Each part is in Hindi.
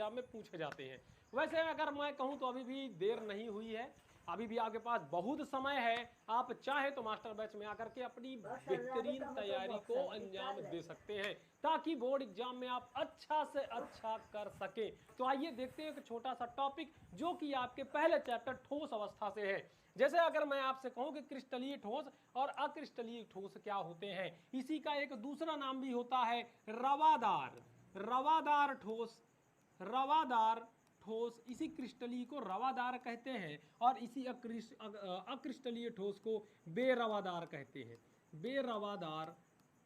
एग्जाम में पूछे जाते हैं। वैसे अगर मैं कहूँ तो अभी भी देर नहीं हुई है, अभी भी आपके पास बहुत समय है। आप चाहे तो मास्टर बैच में आकर के अपनी बेहतरीन तैयारी को अंजाम दे सकते हैं ताकि बोर्ड एग्जाम में आप अच्छा से अच्छा कर सकें। तो आइए देखते हैं एक छोटा सा टॉपिक जो कि आपके पहले चैप्टर ठोस अवस्था से है। जैसे अगर मैं आपसे कहूं कि क्रिस्टलीय ठोस और अक्रिस्टलीय ठोस क्या होते हैं, इसी का एक दूसरा नाम भी होता है रवादार। रवादार ठोस, रवादार ठोस, इसी क्रिस्टलीय को रवादार कहते हैं और इसी अक्रिस्टलीय ठोस को बेरवादार कहते हैं। बेरवादार,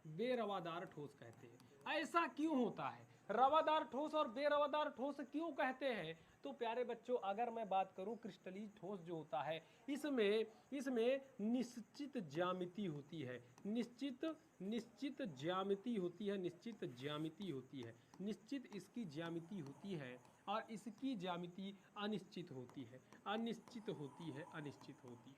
बेरवादार ठोस कहते हैं। ऐसा क्यों होता है, रवादार ठोस और बेरवादार ठोस क्यों कहते हैं? तो प्यारे बच्चों, अगर मैं बात करूं क्रिस्टलीय ठोस जो होता है, इसमें निश्चित ज्यामिति होती है, निश्चित ज्यामिति होती है, निश्चित ज्यामिति होती है, निश्चित इसकी ज्यामिति होती है और इसकी ज्यामिति अनिश्चित होती है, अनिश्चित होती है, अनिश्चित होती है,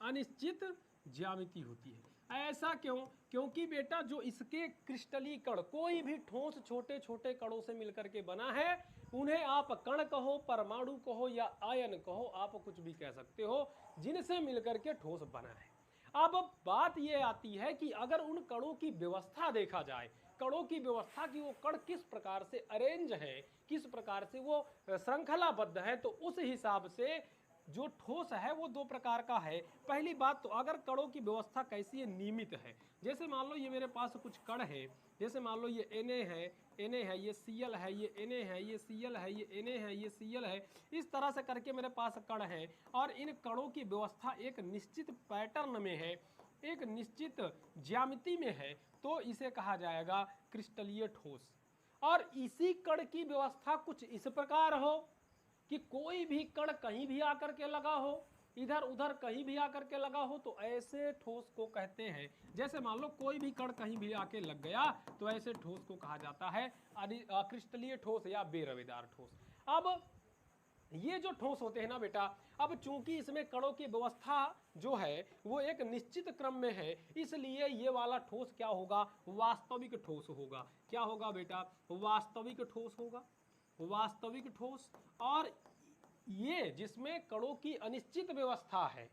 अनिश्चित ज्यामिति होती है। ऐसा क्यों? क्योंकि बेटा जो इसके क्रिस्टलीय कण, कोई भी ठोस छोटे छोटे कणों से मिलकर के बना है, उन्हें आप कण कहो, परमाणु कहो या आयन कहो, आप कुछ भी कह सकते हो, जिनसे मिलकर के ठोस बना है। अब बात यह आती है कि अगर उन कणों की व्यवस्था देखा जाए, कणों की व्यवस्था की वो कण किस प्रकार से अरेंज है, किस प्रकार से वो श्रृंखलाबद्ध है, तो उस हिसाब से जो ठोस है वो दो प्रकार का है। पहली बात तो अगर कणों की व्यवस्था कैसी है, नियमित है। जैसे मान लो ये मेरे पास कुछ कण है, जैसे मान लो ये Na है, Na है, ये Cl है, ये Na है, ये Cl है, ये Na है, ये Cl है, इस तरह से करके मेरे पास कण है और इन कणों की व्यवस्था एक निश्चित पैटर्न में है, एक निश्चित ज्यामिति में है, तो इसे कहा जाएगा क्रिस्टलीय ठोस। और इसी कण की व्यवस्था कुछ इस प्रकार हो कि कोई भी कण कहीं भी आकर के लगा हो, इधर उधर कहीं भी आकर के लगा हो, तो ऐसे ठोस को कहते हैं। जैसे मान लो कोई भी कण कहीं भी आके लग गया तो ऐसे ठोस को कहा जाता है क्रिस्टलीय ठोस या बेरवेदार ठोस। अब ये जो ठोस होते हैं ना बेटा, अब चूंकि इसमें कणों की व्यवस्था जो है वो एक निश्चित क्रम में है, इसलिए ये वाला ठोस क्या होगा, वास्तविक ठोस होगा। क्या होगा बेटा, वास्तविक ठोस होगा, वास्तविक ठोस। और ये जिसमें कणों की अनिश्चित व्यवस्था है,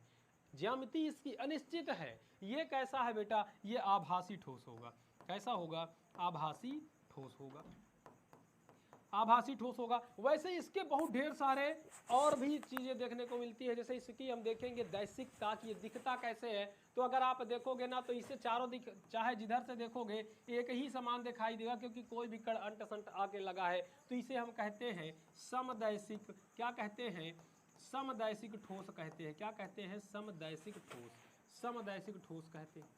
ज्यामिति इसकी अनिश्चित है, ये कैसा है बेटा, ये आभासी ठोस होगा। कैसा होगा, आभासी ठोस होगा, आभासी ठोस होगा। वैसे इसके बहुत ढेर सारे और भी चीजें देखने को मिलती है। जैसे इसकी हम देखेंगे दैसिकता की, दिखता कैसे है, तो अगर आप देखोगे ना तो इसे चारों चाहे जिधर से देखोगे एक ही समान दिखाई देगा, क्योंकि कोई भी कण अंट संट आके लगा है, तो इसे हम कहते हैं समदैशिक। क्या कहते हैं, समदैशिक ठोस कहते हैं। क्या कहते हैं, समदैशिक ठोस, समदैशिक ठोस कहते हैं,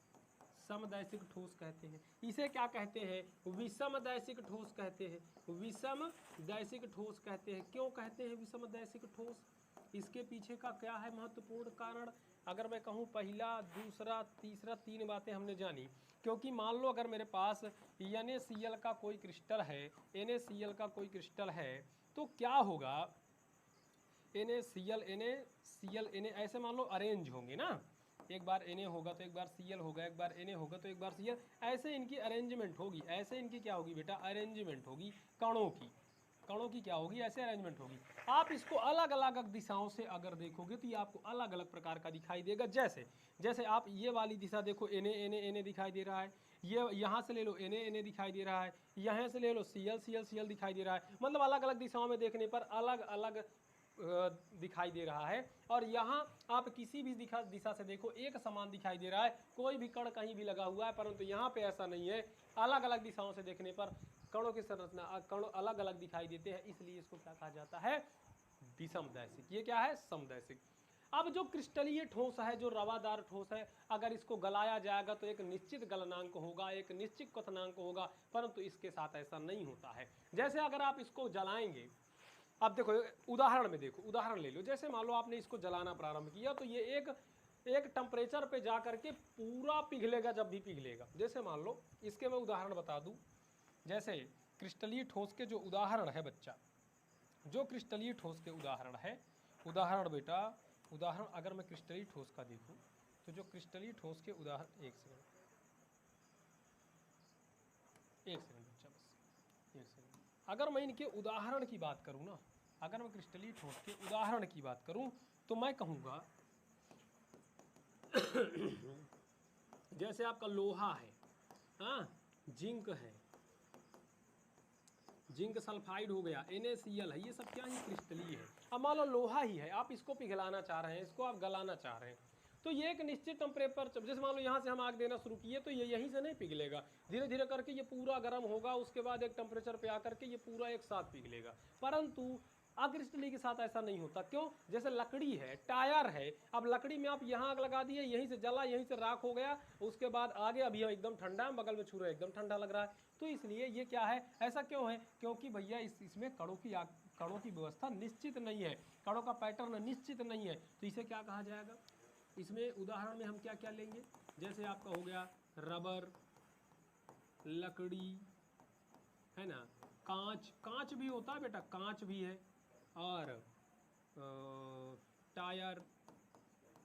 समदैशिक ठोस कहते हैं। इसे क्या कहते हैं, विषमदैशिक ठोस कहते हैं, विषमदैशिक ठोस कहते हैं। क्यों कहते हैं विषमदैशिक ठोस, इसके पीछे का क्या है महत्वपूर्ण कारण? अगर मैं कहूँ पहला, दूसरा, तीसरा, तीन बातें हमने जानी। क्योंकि मान लो अगर मेरे पास NaCl का कोई क्रिस्टल है, NaCl का कोई क्रिस्टल है, तो क्या होगा, NaCl, NaCl, Na ऐसे मान लो अरेंज होंगे ना, एक बार Na होगा तो एक बार Cl होगा, एक बार Na होगा तो एक बार Cl, ऐसे इनकी अरेंजमेंट होगी। ऐसे इनकी क्या होगी बेटा, अरेंजमेंट होगी कणों की, कणों की क्या होगी, ऐसे अरेंजमेंट होगी। आप इसको अलग अलग दिशाओं से अगर देखोगे तो ये आपको अलग अलग प्रकार का दिखाई देगा। जैसे जैसे आप ये वाली दिशा देखो, Na Na Na दिखाई दे रहा है, ये यहाँ से ले लो Na Na दिखाई दे रहा है, यहाँ से ले लो Cl Cl Cl दिखाई दे रहा है। मतलब अलग अलग दिशाओं में देखने पर अलग अलग दिखाई दे रहा है। और यहाँ आप किसी भी दिशा से देखो एक समान दिखाई दे रहा है, कोई भी कण कहीं भी लगा हुआ है, परंतु यहाँ पे ऐसा नहीं है। अलग अलग दिशाओं से देखने पर कणों की संरचना, कण अलग अलग दिखाई देते हैं, इसलिए इसको क्या कहा जाता है, विषमदैशिक। ये क्या है, समदैशिक। अब जो क्रिस्टलीय ठोस है, जो रवादार ठोस है, अगर इसको गलाया जाएगा तो एक निश्चित गलनांक होगा, एक निश्चित क्वथनांक होगा, परंतु इसके साथ ऐसा नहीं होता है। जैसे अगर आप इसको जलाएंगे, अब देखो उदाहरण में देखो, उदाहरण ले लो। जैसे मान लो आपने इसको जलाना प्रारंभ किया तो ये एक टेम्परेचर पे जा करके पूरा पिघलेगा, जब भी पिघलेगा। जैसे मान लो इसके मैं उदाहरण बता दूं, जैसे क्रिस्टलीय ठोस के जो उदाहरण है बच्चा, जो क्रिस्टलीय ठोस के उदाहरण है, उदाहरण बेटा, उदाहरण अगर मैं क्रिस्टलीय ठोस का देखूं तो जो क्रिस्टलीय ठोस के उदाहरण, एक सेकंड बच्चा, बस एक सेकंड। अगर मैं इनके उदाहरण की बात करूं ना, अगर मैं क्रिस्टलीय ठोस के उदाहरण की बात करूं तो मैं कहूँगा जैसे आपका लोहा है, हाँ, जिंक है, जिंक सल्फाइड हो गया, NaCl है, ये सब क्या है, क्रिस्टलीय है। अब मान लो लोहा ही है, आप इसको पिघलाना चाह रहे हैं, इसको आप गलाना चाह रहे हैं, तो ये एक निश्चित टेम्परेचर, जैसे मान लो यहाँ से हम आग देना शुरू किए तो ये यहीं से नहीं पिघलेगा, धीरे धीरे करके ये पूरा गर्म होगा, उसके बाद एक टेम्परेचर पे आकर के ये पूरा एक साथ पिघलेगा। परंतु अक्रिस्टलीय के साथ ऐसा नहीं होता। क्यों? जैसे लकड़ी है, टायर है, अब लकड़ी में आप यहाँ आग लगा दिए, यहीं से जला, यहीं से राख हो गया, उसके बाद आगे अभी एकदम ठंडा है, बगल में छू रहे एकदम ठंडा लग रहा है। तो इसलिए ये क्या है, ऐसा क्यों है? क्योंकि भैया इसमें कणों की व्यवस्था निश्चित नहीं है, कणों का पैटर्न निश्चित नहीं है। तो इसे क्या कहा जाएगा? इसमें उदाहरण में हम क्या क्या लेंगे? जैसे आपका हो गया रबर, लकड़ी, है ना, कांच, कांच भी होता है बेटा, कांच भी है, और टायर,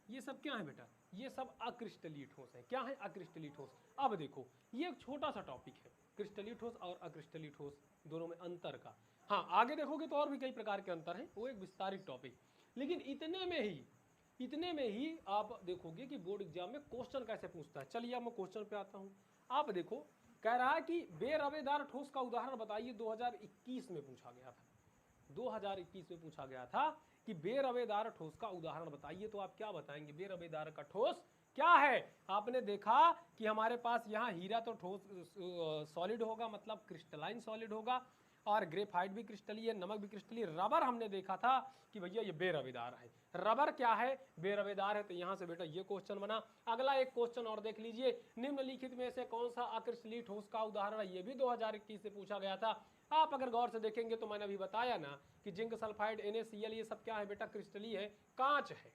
ये सब क्या है बेटा? ये सब अक्रिस्टलीय ठोस है। क्या है? अक्रिस्टलीय ठोस। अब देखो, ये एक छोटा सा टॉपिक है, क्रिस्टलीय ठोस और अक्रिस्टलीय ठोस दोनों में अंतर का। हाँ, आगे देखोगे तो और भी कई प्रकार के अंतर हैं, वो एक विस्तारित टॉपिक। लेकिन इतने में ही आप देखोगे कि बोर्ड एग्जाम में क्वेश्चन कैसे पूछता है। चलिए अब मैं क्वेश्चन पे आता हूँ। आप देखो, कह रहा है कि बेरवेदार ठोस का उदाहरण बताइए। 2021 में पूछा गया था, 2021 में पूछा गया था कि बेरवेदार ठोस का उदाहरण बताइए। तो आप क्या बताएंगे? बेरवेदार का ठोस क्या है? आपने देखा कि हमारे पास यहाँ हीरा तो ठोस सॉलिड होगा, मतलब क्रिस्टलाइन सॉलिड होगा, और ग्रेफाइट भी क्रिस्टलीय, नमक भी क्रिस्टलीय। रबर हमने देखा था कि भैया ये बेरवेदार है। रबर क्या है? बेरवेदार है। तो यहाँ से बेटा ये क्वेश्चन बना। अगला एक क्वेश्चन और देख लीजिए, निम्नलिखित में से कौन सा अक्रिस्टलीय ठोस का उदाहरण है? ये भी 2021 से पूछा गया था। आप अगर गौर से देखेंगे तो मैंने अभी बताया ना कि जिंक सल्फाइड, NaCl, ये सब क्या है बेटा? क्रिस्टलीय है, कांच है।